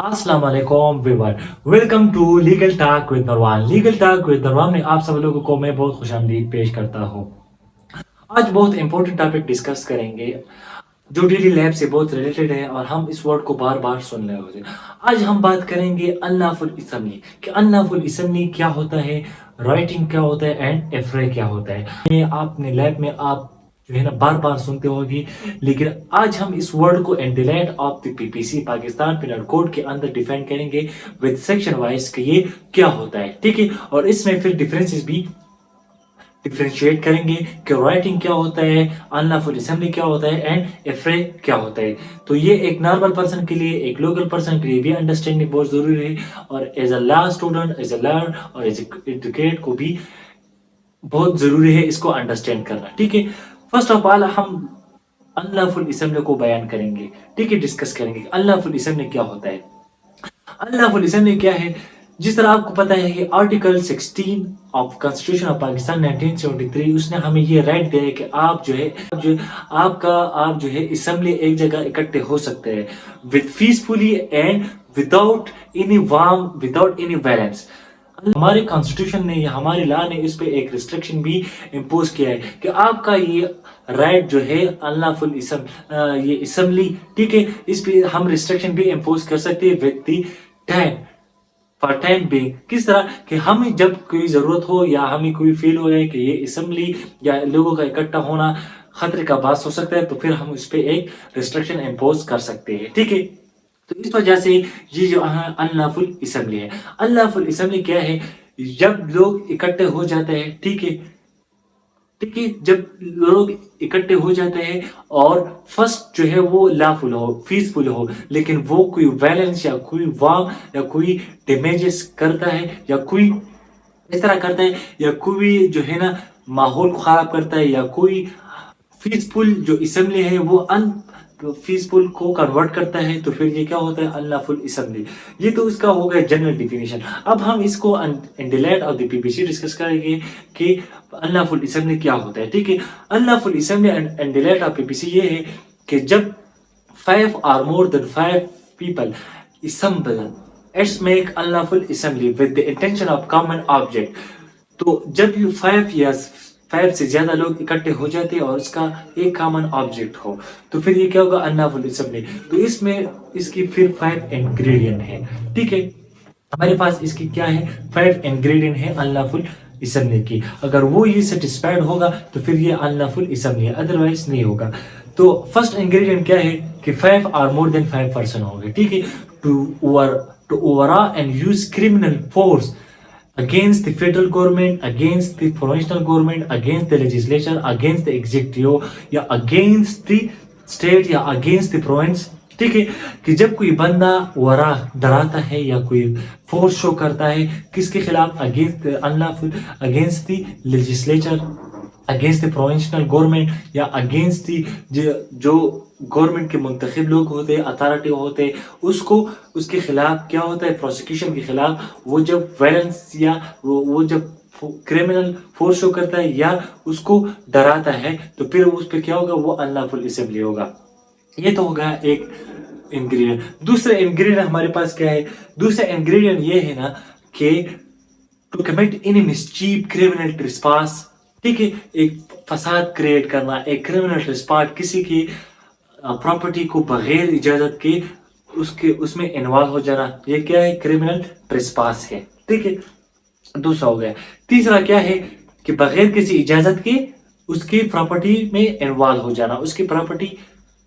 अस्सलाम वालेकुम everyone. Welcome to legal talk with Narwan. Legal talk with Narwan में आप सब लोगों को मैं बहुत खुशामदीद पेश करता हूँ। आज बहुत इंपॉर्टेंट टॉपिक डिस्कस करेंगे जो डेली लाइफ से बहुत रिलेटेड है और हम इस वर्ड को बार बार सुन रहे होते हैं। आज हम बात करेंगे अनलॉफुल असेंबली कि अनलॉफुल असेंबली क्या होता है, राइटिंग क्या होता है एंड एफ्रे क्या होता है। ये आपने लाइफ में आप जो है ना बार बार सुनते होगी, लेकिन आज हम इस वर्ड को in the light of the PPC Pakistan penal code के अंदर डिफाइन करेंगे विद सेक्शन वाइज कि ये क्या होता है, ठीक है। और इसमें फिर डिफरेंसेस भी डिफ्रेंशिएट करेंगे कि राइटिंग क्या होता है, अनलॉफुल असेंबली क्या होता है एंड एफ्रे क्या होता है। तो ये एक नॉर्मल पर्सन के लिए, एक लोकल पर्सन के लिए भी अंडरस्टैंडिंग बहुत जरूरी है, और as a law student, as a lawyer और एज एजुकेट को भी बहुत जरूरी है इसको अंडरस्टैंड करना, ठीक है। फर्स्ट ऑफ ऑल हम अनलॉफुल असेंबली को बयान करेंगे, ठीक है, डिस्कस करेंगे अनलॉफुल असेंबली क्या होता है। अनलॉफुल असेंबली क्या है? जिस तरह आपको पता है कि article 16 of constitution of Pakistan 1973 उसने हमें ये राइट दिया है कि आप जो है आप जो है असेंबली एक जगह इकट्ठे हो सकते हैं with peacefully and without any warm, without any violence. हमारे कॉन्स्टिट्यूशन ने या हमारे लॉ ने इस पे एक रिस्ट्रिक्शन भी इम्पोज किया है कि आपका ये राइट जो है अनलॉफुल ये असेंबली, ठीक है, इस पे हम रिस्ट्रिक्शन भी इम्पोज कर सकते हैं with the time, for time being. किस तरह कि हमें जब कोई जरूरत हो या हमें कोई फील हो जाए कि ये असेंबली या लोगों का इकट्ठा होना खतरे का बात हो सकता है, तो फिर हम इस पे एक रिस्ट्रिक्शन इम्पोज कर सकते हैं, ठीक है। तो इस वजह से ये जो अनलॉफुल असेंबली है, अनलॉफुल असेंबली क्या है? जब लोग इकट्ठे हो जाते हैं, ठीक है, ठीक है, जब लोग इकट्ठे हो जाते हैं और फर्स्ट जो है वो लॉफुल हो, पीसफुल हो, लेकिन वो कोई वायलेंस या कोई वार या कोई डैमेजेस करता है या कोई इस तरह करता है या कोई जो है ना माहौल खराब करता है या कोई पीसफुल जो असेंबली है वो अन पीसफुल को कन्वर्ट करता है, तो फिर ये क्या होता है? Unlawful assembly. ये तो इसका हो गया जनरल डिफिनेशन। अब हम इसको in the light of the PPC discuss करेंगे कि अनलॉफुल असेंबली क्या होता है, ठीक है। Unlawful assembly and in the light of PPC ये है कि जब 5 or more than 5 people assemble, it's make unlawful assembly with the intention of common object। तो जब ये 5 से ज्यादा लोग इकट्ठे हो जाते हैं और इसका एक कॉमन ऑब्जेक्ट हो, तो फिर ये क्या होगा? Unlawful assembly. तो इसमें इसकी फिर 5 इंग्रेडिएंट है, ठीक है। हमारे पास इसकी क्या है? 5 इंग्रेडिएंट है अनलॉफुल असेंबली की। अगर वो ये सेटिस्फाइड होगा तो फिर ये अनलॉफुल असेंबली है, अदरवाइज नहीं होगा। तो फर्स्ट इंग्रेडिएंट क्या है कि 5 or more than 5 पर्सन होंगे, ठीक है, to overawe and use criminal force against the federal government, against the provincial government, against the legislature, against the executive या against the state या against the province, ठीक है। कि जब कोई बंदा वरा डराता है या कोई फोर्स शो करता है किसके खिलाफ? Against unlawful, against the legislature, against the provincial government या अगेंस्ट द जो गवर्नमेंट के मुंतखब लोग होते हैं, अथॉरिटी होते हैं, उसको उसके खिलाफ क्या होता है? प्रोसिक्यूशन के खिलाफ। वो जब वायलेंस या वो जब क्रिमिनल फोर्स शो करता है या उसको डराता है, तो फिर उस पर क्या होगा? वो अनलॉफुल असेंबली होगा। ये तो होगा एक इंग्रेडिएंट। दूसरा इंग्रेडिएंट हमारे पास क्या है? दूसरा इंग्रेडिएंट ये है ना कि to commit any mischief criminal trespass, ठीक है, एक फसाद क्रिएट करना, एक क्रिमिनल ट्रेसपास, किसी की प्रॉपर्टी को बगैर इजाजत के उसके उसमें इन्वॉल्व हो जाना, ये क्या है? क्रिमिनल ट्रेसपास है, ठीक है। दूसरा हो गया। तीसरा क्या है कि बगैर किसी इजाजत के उसकी प्रॉपर्टी में इन्वॉल्व हो जाना, उसकी प्रॉपर्टी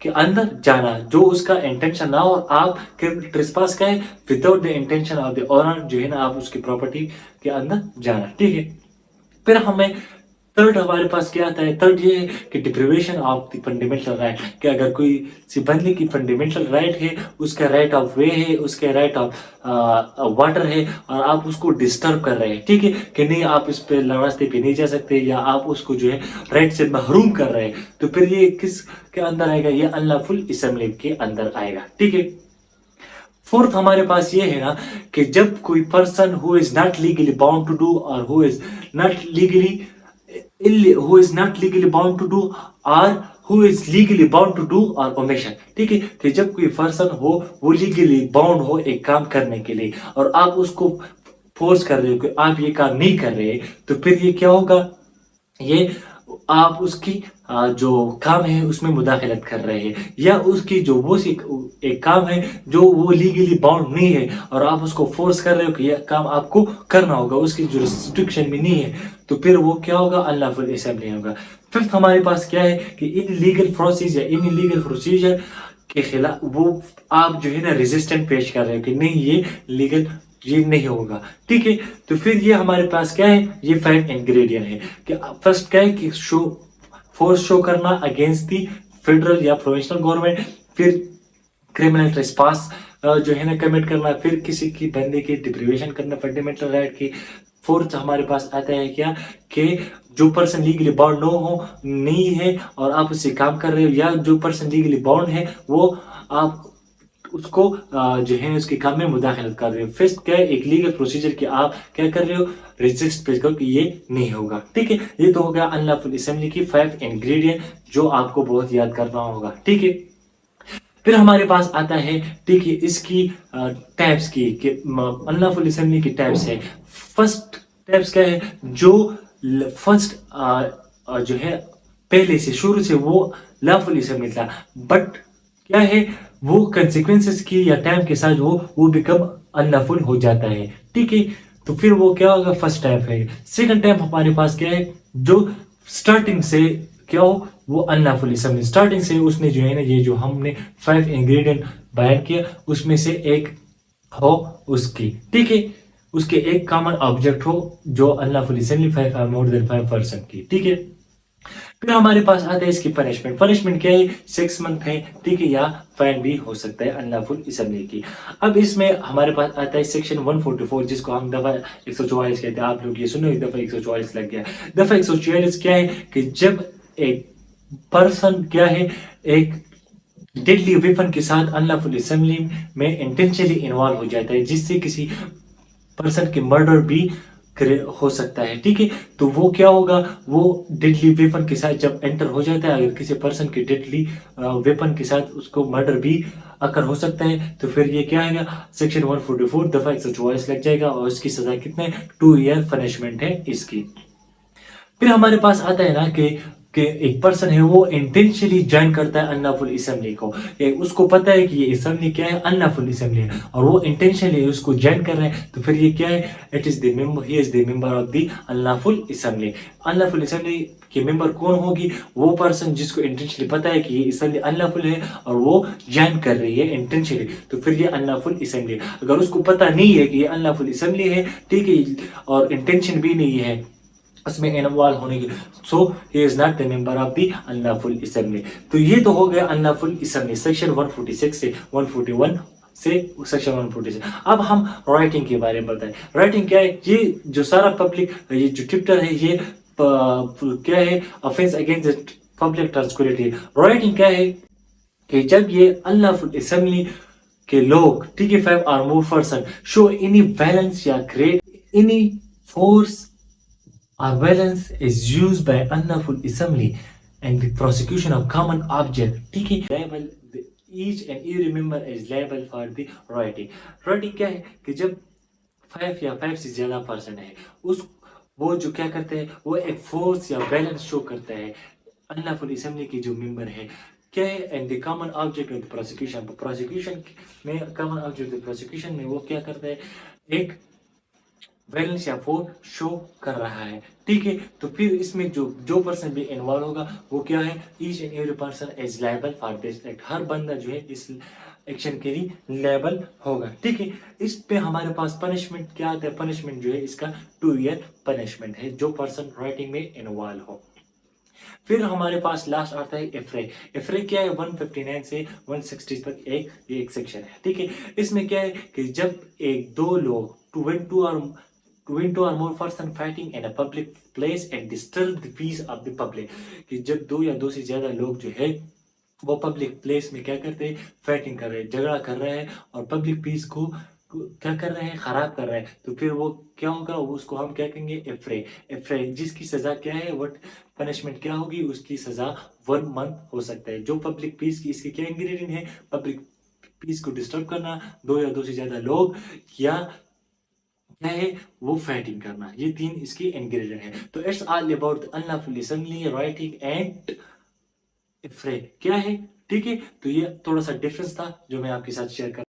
के अंदर जाना जो उसका इंटेंशन ना हो। आप क्रिमिनल ट्रेसपास का है without the intention of the owner, जो है ना आप उसकी प्रॉपर्टी के अंदर जाना, ठीक है। फिर हमें थर्ड हमारे पास क्या आता है? थर्ड ये है कि deprivation of the fundamental right, कि अगर कोई सी बंदे की फंडामेंटल राइट है, उसका राइट ऑफ वे है, उसके राइट ऑफ वाटर है, और आप उसको डिस्टर्ब कर रहे हैं, ठीक है, कि नहीं आप इस पे रास्ते पे नहीं जा सकते या आप उसको जो है राइट से महरूम कर रहे हैं, तो फिर ये किस के अंदर आएगा? ये अनलॉफुल असेंबली के अंदर आएगा, ठीक है। फोर्थ हमारे पास ये है ना कि जब कोई person who is not legally bound to do और who is not legally bound to do or who is legally bound to do or omission। ठीक है, कि जब कोई पर्सन हो वो लीगली बाउंड हो एक काम करने के लिए और आप उसको फोर्स कर रहे हो कि आप ये काम नहीं कर रहे, तो फिर ये क्या होगा, ये आप उसकी जो काम है उसमें मुदाखलत कर रहे हैं, या उसकी जो वो एक काम है जो वो लीगली बाउंड नहीं है और आप उसको फोर्स कर रहे हो कि यह काम आपको करना होगा, उसकी जो रिस्ट्रिक्शन भी नहीं है, तो फिर वो क्या होगा, अनलॉफुल असेंबली होगा। फिफ्थ हमारे पास क्या है कि इन लीगल प्रोसेस या इन लीगल प्रोसीजर के खिलाफ वो आप जो है ना रेजिस्टेंट पेश कर रहे हो कि नहीं ये लीगल ये नहीं होगा। ठीक है, तो फिर ये हमारे पास क्या है, ये 5 इंग्रेडिएंट है कि फर्स्ट क्या है कि शो फोर्स शो करना अगेंस्ट दी फेडरल या प्रोविंशियल गवर्नमेंट, फिर क्रिमिनल ट्रेसपास जो है ना कमिट करना, फिर किसी की बंदे की डिप्रीवेशन करना फंडामेंटल राइट की। फोर्थ हमारे पास आता है क्या कि जो पर्सन लीगली बाउंड नो हो नहीं है और आप उससे काम कर रहे हो, या जो पर्सन लीगली बाउंड है वो आप उसको जो है उसके काम में मुदाखलत कर रहे हो। फिफ्थ क्या है, एक लीगल प्रोसीजर कि आप क्या कर रहे हो, रेजिस्ट पेश करो कि ये नहीं होगा। ठीक है, ये तो हो गया अनलॉफुल असेंबली की 5 इंग्रेडिएंट जो आपको बहुत याद करना होगा। ठीक है, फिर हमारे पास आता है, ठीक है, इसकी टाइप्स की कि अनलॉफुल असेंबली की टाइप्स है। फर्स्ट टाइप्स क्या है, जो फर्स्ट जो है पहले से शुरू से वो लॉफुल असेंबली था, बट क्या है वो कंसिक्वेंसेस की या टाइम के साथ वो बिकम अनलॉफुल हो जाता है। ठीक है, तो फिर वो क्या होगा, फर्स्ट टाइप है। सेकंड टाइप हमारे पास क्या है, जो स्टार्टिंग से क्या हो वो अनलॉफुल असेंबली, स्टार्टिंग से उसने जो है ना ये जो हमने 5 इंग्रेडिएंट बयान किया उसमें से एक हो उसकी, ठीक है, उसके एक कॉमन ऑब्जेक्ट हो जो अनलॉफुल असेंबली 5 और मोर देन 5% की। ठीक है, फिर हमारे पास आता है इसकी पनिशमेंट। पनिशमेंट क्या है, 6 मंथ है, ठीक है, या फाइन भी हो सकता है अनलॉफुल असेंबली की। अब इसमें हमारे पास आता है सेक्शन 144 जिसको हम दफा 144 कहते हैं। आप लोग ये सुनो, दफा 144 लग गया। दफा 144 क्या है कि जब एक पर्सन क्या है एक डेडली वेपन के साथ अनलॉफुल असेंबली में इंटेंशनली इन्वॉल्व हो जाता है, जिससे किसी पर्सन के मर्डर भी हो सकता है। ठीक है, तो वो क्या होगा, वो डेडली वेपन के साथ जब एंटर हो जाता है, अगर किसी पर्सन के डेडली वेपन के साथ उसको मर्डर भी अगर हो सकता है, तो फिर ये क्या आएगा, सेक्शन 144 दफा 144 लग जाएगा और इसकी सजा कितने 2 ईयर पनिशमेंट है इसकी। फिर हमारे पास आता है ना कि एक पर्सन है वो इंटेंशनली ज्वाइन करता है अनलॉफुल असेंबली को, उसको पता है कि ये असेंबली क्या है, अनलॉफुल असेंबली है, और वो इंटेंशनली उसको ज्वाइन कर रहे हैं, तो फिर ये क्या है, it is the member, he is the member of the unlawful assembly. Unlawful assembly के मेंबर कौन होगी, वो पर्सन जिसको इंटेंशनली पता है कि ये असेंबली अनलॉफुल है और वो ज्वाइन कर रही है इंटेंशनली, तो फिर ये अनलॉफुल असेंबली। अगर उसको पता नहीं है कि ये अनलॉफुल असेंबली है, ठीक है, और इंटेंशन भी नहीं है उसमें इन्वॉल्व होने की, so he is not the member of the unlawful assembly. तो ये तो हो गया अनलॉफुल असेंबली सेक्शन 146 से 141 से सेक्शन 146। अब हम राइटिंग के बारे में बताएं। राइटिंग क्या है, ये जो सारा पब्लिक ये जो चैप्टर है ये क्या है, ऑफेंस अगेंस्ट पब्लिक ट्रांसक्विलिटी। राइटिंग क्या है कि जब ये अनलॉफुल असेंबली के लोग, ठीक है, 5 और more person show any violence या create any force or violence is used by unlawful assembly and the prosecution of common object, ठीक है, liable each and every member is liable for the rioting। rioting क्या है कि जब 5 या 5 से ज्यादा पर्सन है उस वो जो क्या करते हैं, वो एक फोर्स या बैलेंस शो करता है अनलॉफुल असेंबली के जो मेंबर है, क्या है, and the common object of the prosecution. Prosecution में कॉमन ऑब्जेक्ट ऑफ प्रोसिक्यूशन में वो क्या करता है, एक बैलेंस या फोर्स शो कर रहा है। ठीक है, तो फिर इसमें जो जो पर्सन भी इन्वॉल्व होगा वो क्या है, each and every person is liable for this act. हर बंदा जो है इस एक्शन के लिए लायबल होगा। ठीक है, इस पे हमारे पास पनिशमेंट क्या आता है, पनिशमेंट जो है इसका 2 ईयर पनिशमेंट है जो पर्सन राइटिंग में इन्वॉल्व हो। फिर हमारे पास लास्ट आता है एफ्रे। एफ्रे क्या है, 159 से 160 तक एक सेक्शन है। ठीक है, इसमें क्या है कि जब एक दो लोग to or more person fighting in a public place and disturb the peace of the public, कि जब दो या दो से ज्यादा लोग जो है वो पब्लिक प्लेस में क्या करते हैं, फाइटिंग कर रहे हैं, झगड़ा कर रहे हैं और पब्लिक पीस को क्या कर रहे हैं, खराब कर रहे हैं, तो फिर वो क्या होगा, वो उसको हम क्या कहेंगे, एफ्रे। एफ्रे जिसकी सजा क्या है, वट पनिशमेंट क्या होगी, उसकी सजा 1 मंथ हो सकता है। जो पब्लिक पीस की इसके क्या इंग्रेडिएंट है, पब्लिक पीस को डिस्टर्ब करना, 2 या 2 से ज़्यादा लोग, या क्या है वो फाइटिंग करना, ये 3 इसके इंग्रेडिएंट हैं। तो it's all about unlawful assembly, writing and फ्रे क्या है, ठीक है। तो ये थोड़ा सा डिफरेंस था जो मैं आपके साथ शेयर कर